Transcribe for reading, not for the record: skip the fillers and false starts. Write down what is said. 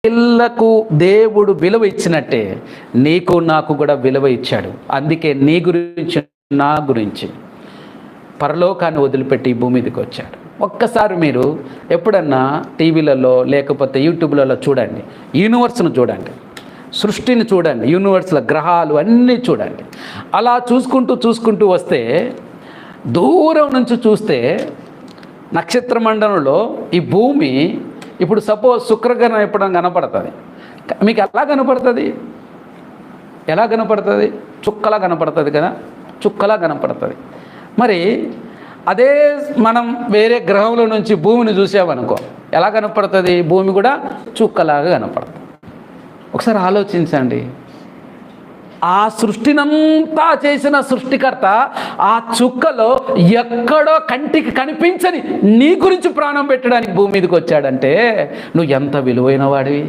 పిల్లకు దేవుడు విలువ ఇచ్చినట్టే నీకు నాకు కూడా విలువ ఇచ్చాడు. అందుకే నీ గురించి నా గురించి పరలోకాన్ని వదిలిపెట్టి భూమి మీదకి వచ్చాడు. ఒక్కసారి మీరు ఎప్పుడన్నా టీవీలలో లేకపోతే యూట్యూబ్లలో చూడండి, యూనివర్స్ను చూడండి, సృష్టిని చూడండి, యూనివర్స్ల గ్రహాలు అన్నీ చూడండి. అలా చూసుకుంటూ వస్తే దూరం నుంచి చూస్తే నక్షత్ర మండలంలో ఈ భూమి ఇప్పుడు సపోజ్ శుక్రగ్రహం ఎప్పుడైనా కనపడుతుంది, మీకు ఎలా కనపడుతుంది? చుక్కలా కనపడుతుంది కదా, చుక్కలా కనపడుతుంది. మరి అదే మనం వేరే గ్రహంలో నుంచి భూమిని చూసామనుకో ఎలా కనపడుతుంది? భూమి కూడా చుక్కలాగా కనపడుతుంది. ఒకసారి ఆలోచించండి. ఆ సృష్టినంతా చేసిన సృష్టికర్త ఆ చుక్కలో ఎక్కడో కంటికి కనిపించని నీ గురించి ప్రాణం పెట్టడానికి భూమి మీదకి వచ్చాడంటే నువ్వు ఎంత విలువైన వాడివి.